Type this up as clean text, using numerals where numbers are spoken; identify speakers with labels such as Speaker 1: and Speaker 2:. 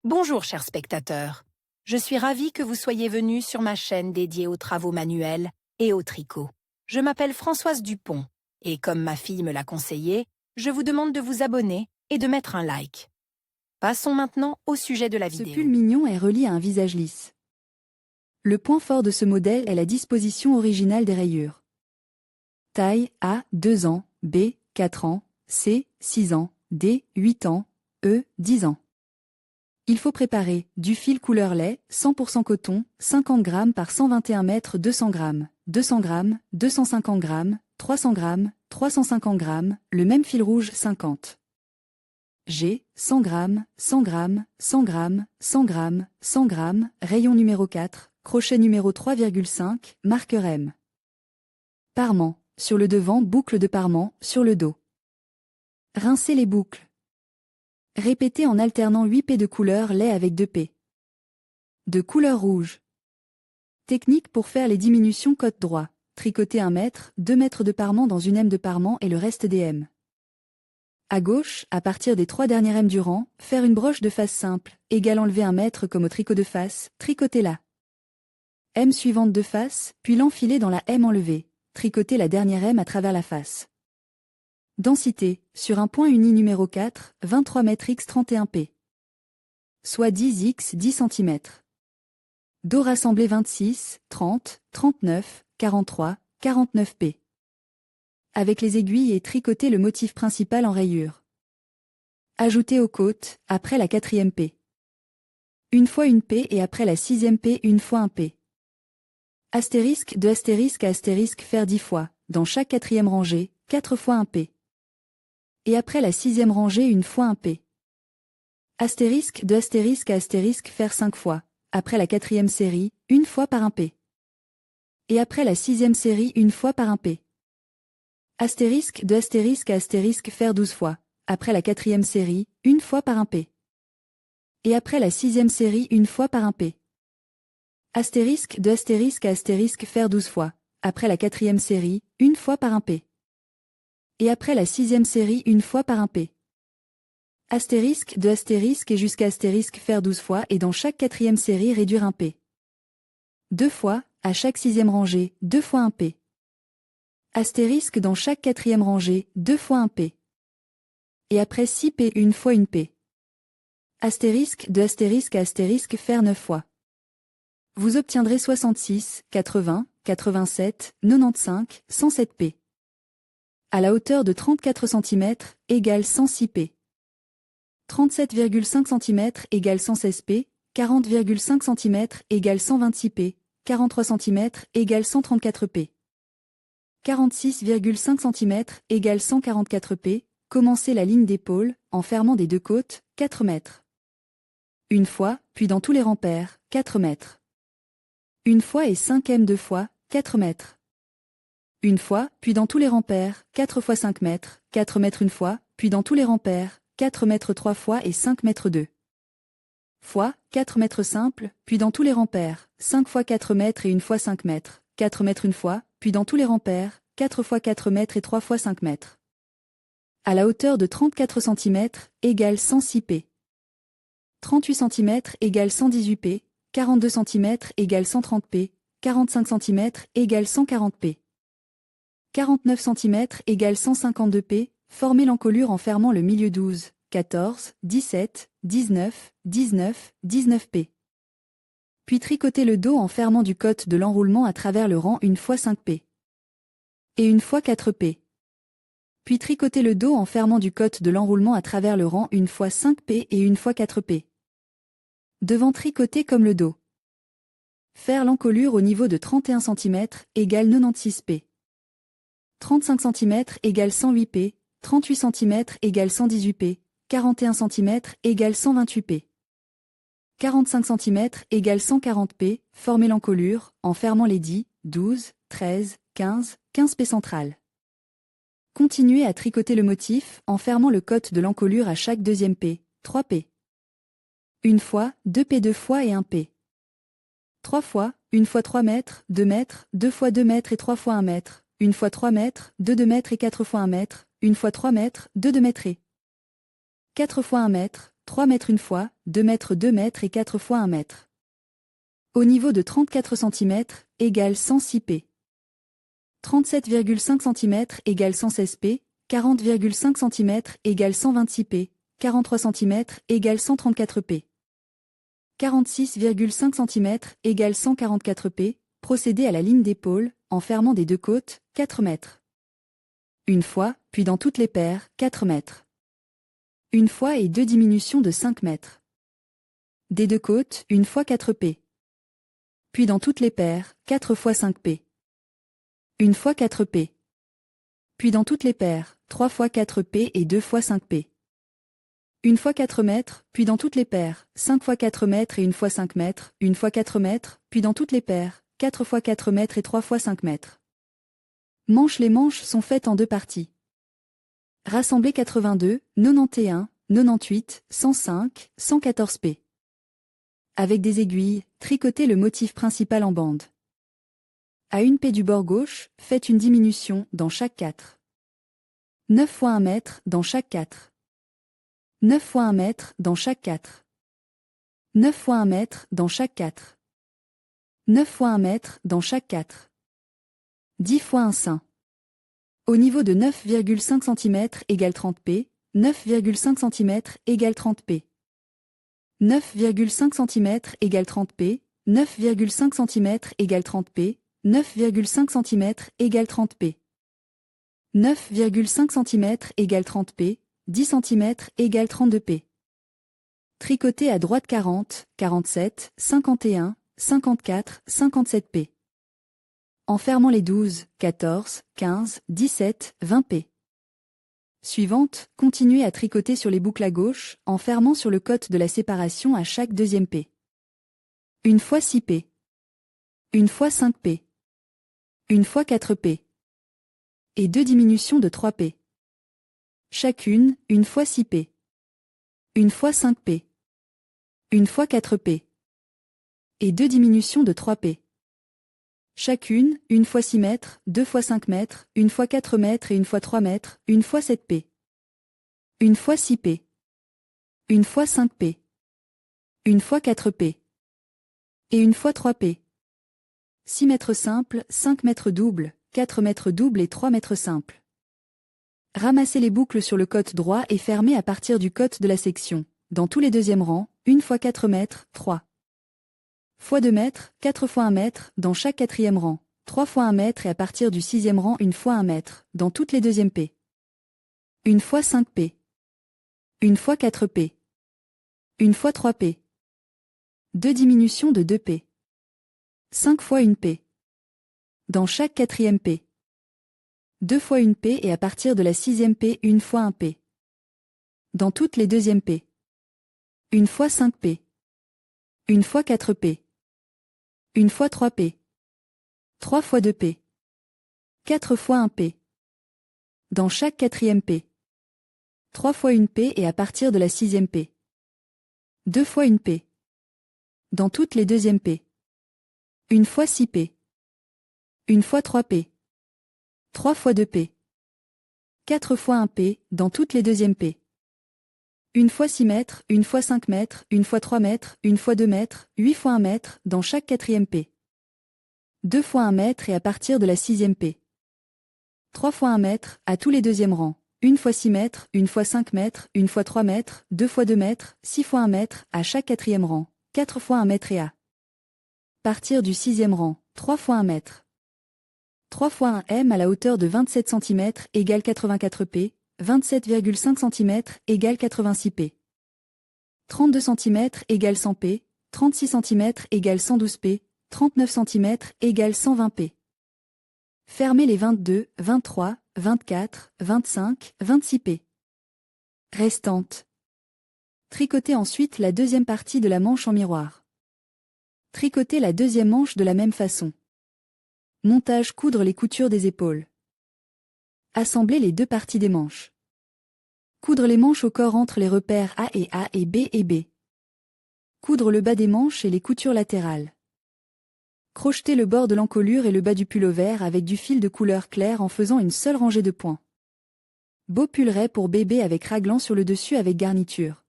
Speaker 1: Bonjour chers spectateurs, je suis ravie que vous soyez venus sur ma chaîne dédiée aux travaux manuels et au tricot. Je m'appelle Françoise Dupont et comme ma fille me l'a conseillé, je vous demande de vous abonner et de mettre un like. Passons maintenant au sujet de la
Speaker 2: Ce
Speaker 1: vidéo.
Speaker 2: pull mignon est relié à un visage lisse. Le point fort de ce modèle est la disposition originale des rayures. Taille A, 2 ans, B, 4 ans, C, 6 ans, D, 8 ans, E, 10 ans. Il faut préparer du fil couleur lait, 100% coton, 50 g par 121 mètres 200 g, 200 g, 250 g, 300 g, 350 g, le même fil rouge 50. G, 100 g, 100 g, 100 g, 100 g, 100 g, rayon numéro 4, crochet numéro 3,5, marqueur M. Parement, sur le devant, boucle de parement, sur le dos. Rincez les boucles. Répétez en alternant 8 P de couleur lait avec 2 P de couleur rouge. Technique pour faire les diminutions côte droit. Tricoter 1 mètre, 2 mètres de parement dans une M de parement et le reste des M. À gauche, à partir des 3 dernières M du rang, faire une broche de face simple, égale enlever 1 mètre comme au tricot de face, tricoter la M suivante de face, puis l'enfiler dans la M enlevée, tricoter la dernière M à travers la face. Densité, sur un point uni numéro 4, 23 mètres x 31 P. Soit 10 x 10 cm. Dos rassemblé 26, 30, 39, 43, 49 P. Avec les aiguilles et tricoter le motif principal en rayure. Ajouter aux côtes, après la 4e P. Une fois une P et après la 6e P une fois un P. Astérisque de astérisque à astérisque faire 10 fois, dans chaque 4e rangée, 4 fois un P. Et après la 6e rangée une fois un P. Astérisque de astérisque à astérisque faire 5 fois, après la 4e série, une fois par un P. Et après la 6e série une fois par un P. Astérisque de astérisque à astérisque faire 12 fois, après la 4e série, une fois par un P. Et après la 6e série une fois par un P. Astérisque de astérisque à astérisque faire 12 fois, après la 4e série, une fois par un P. Et après la 6e série une fois par un P. Astérisque de astérisque et jusqu'à astérisque faire 12 fois et dans chaque 4e série réduire un P. 2 fois, à chaque 6e rangée, 2 fois un P. Astérisque dans chaque 4e rangée, 2 fois un P. Et après 6 P une fois une P. Astérisque de astérisque à astérisque faire 9 fois. Vous obtiendrez 66, 80, 87, 95, 107 P. À la hauteur de 34 cm, égale 106 P. 37,5 cm égale 116 P, 40,5 cm égale 126 P, 43 cm égale 134 P. 46,5 cm égale 144 P, commencez la ligne d'épaule, en fermant des deux côtes, 4 mètres. Une fois, puis dans tous les rangs pairs, 4 mètres. Une fois et 5e 2 fois, 4 mètres. Une fois, puis dans tous les rangs pairs, 4 fois 5 mètres, 4 mètres une fois, puis dans tous les rangs pairs, 4 mètres 3 fois et 5 mètres 2. Fois, 4 mètres simples, puis dans tous les rangs pairs, 5 fois 4 mètres et une fois 5 mètres, 4 mètres une fois, puis dans tous les rangs pairs, 4 fois 4 mètres et 3 fois 5 mètres. À la hauteur de 34 cm, égale 106 P. 38 cm égale 118 P, 42 cm égale 130 P, 45 cm égale 140 P. 49 cm égale 152 P, formez l'encolure en fermant le milieu 12, 14, 17, 19, 19, 19 P. Puis tricotez le dos en fermant du côte de l'enroulement à travers le rang une fois 5 P. Et une fois 4 P. Puis tricotez le dos en fermant du côte de l'enroulement à travers le rang une fois 5 P et une fois 4 P. Devant tricoter comme le dos. Faire l'encolure au niveau de 31 cm égale 96 P. 35 cm égale 108 P, 38 cm égale 118 P, 41 cm égale 128 P. 45 cm égale 140 P, formez l'encolure, en fermant les 10, 12, 13, 15, 15 P centrales. Continuez à tricoter le motif, en fermant le côte de l'encolure à chaque 2e P, 3 P. Une fois, 2 P 2 fois et 1 P. 3 fois, une fois 3 mètres, 2 mètres, 2 fois 2 mètres et 3 fois 1 mètre. Une fois 3 mètres, 2 mètres et 4 fois 1 mètre, une fois 3 mètres, 2 mètres et 4 fois 1 mètre, 3 mètres une fois, 2 mètres 2 mètres et 4 fois 1 mètre. Au niveau de 34 cm, égale 106 p. 37,5 cm égale 116 p, 40,5 cm égale 126 p, 43 cm égale 134 p. 46,5 cm égale 144 p, procédez à la ligne d'épaule, en fermant des deux côtes, 4 mètres. Une fois, puis dans toutes les paires, 4 mètres. Une fois et deux diminutions de 5 mètres. Des deux côtes, une fois 4 p. Puis dans toutes les paires, 4 fois 5 p. Une fois 4 p. Puis dans toutes les paires, 3 fois 4 p et 2 fois 5 p. Une fois 4 mètres, puis dans toutes les paires, 5 fois 4 mètres et une fois 5 mètres, une fois 4 mètres, puis dans toutes les paires, 4 fois 4 mètres et 3 fois 5 mètres. Les manches sont faites en deux parties. Rassemblez 82, 91, 98, 105, 114 p. Avec des aiguilles, tricotez le motif principal en bande. À une p du bord gauche, faites une diminution dans chaque 4. 9 fois 1 mètre dans chaque 4. 9 fois 1 mètre dans chaque 4. 9 fois 1 mètre dans chaque 4. 9 fois 1 mètre dans chaque 4. 10 fois 1 sein. Au niveau de 9,5 cm égale 30 p, 9,5 cm égale 30 p. 9,5 cm égale 30 p, 9,5 cm égale 30 p, 9,5 cm égale 30 p. 9,5 cm égale 30 p, 10 cm égale 32 p. Tricotez à droite 40, 47, 51, 54, 57 p. En fermant les 12, 14, 15, 17, 20 p. Suivante, continuez à tricoter sur les boucles à gauche, en fermant sur le côte de la séparation à chaque deuxième p. Une fois 6 p. Une fois 5 p. Une fois 4 p. Et deux diminutions de 3 p. Chacune, une fois 6 p. Une fois 5 p. Une fois 4 p. Et deux diminutions de 3 p. Chacune, une fois 6 mètres, 2 fois 5 mètres, une fois 4 mètres et une fois 3 mètres, une fois 7 p. Une fois 6 p. Une fois 5 p. Une fois 4 p. Et une fois 3 p. 6 mètres simples, 5 mètres doubles, 4 mètres doubles et 3 mètres simples. Ramassez les boucles sur le côte droit et fermez à partir du côte de la section. Dans tous les deuxièmes rangs, 1 fois 4 mètres, 3. Fois 2 mètres, 4 fois 1 mètre, dans chaque quatrième rang, 3 fois 1 mètre et à partir du sixième rang 1 fois 1 mètre, dans toutes les deuxièmes p. 1 fois 5 p. 1 fois 4 p. 1 fois 3 p. Deux diminutions de 2 p. 5 fois 1 p. Dans chaque quatrième p. 2 fois 1 p et à partir de la sixième p 1 fois 1 p. Dans toutes les deuxièmes p. 1 fois 5 p. 1 fois 4 p. 1 fois 3 p. 3 fois 2 p. 4 fois 1 p. Dans chaque quatrième p. 3 fois 1 p et à partir de la sixième p. 2 fois 1 p. Dans toutes les deuxièmes p. 1 fois 6 p. 1 fois 3 p. 3 fois 2 p. 4 fois 1 p, dans toutes les deuxièmes p. 1 fois 6 mètres, 1 fois 5 mètres, 1 fois 3 mètres, 1 fois 2 mètres, 8 fois 1 mètre, dans chaque quatrième p. 2 fois 1 mètre et à partir de la sixième p. 3 fois 1 mètre, à tous les deuxièmes rangs. 1 fois 6 mètres, 1 fois 5 mètres, 1 fois 3 mètres, 2 fois 2 mètres, 6 fois 1 mètre, à chaque quatrième rang. 4 fois 1 mètre et à partir du sixième rang, 3 fois 1 mètre. 3 fois 1 m à la hauteur de 27 cm égale 84 p, 27,5 cm égale 86 p. 32 cm égale 100 p, 36 cm égale 112 p, 39 cm égale 120 p. Fermez les 22, 23, 24, 25, 26 p. Restantes. Tricotez ensuite la deuxième partie de la manche en miroir. Tricotez la deuxième manche de la même façon. Montage coudre les coutures des épaules. Assemblez les deux parties des manches. Coudre les manches au corps entre les repères A et B et B. Coudre le bas des manches et les coutures latérales. Crocheter le bord de l'encolure et le bas du pullover avec du fil de couleur claire en faisant une seule rangée de points. Beau pull ray pour bébé avec raglan sur le dessus avec garniture.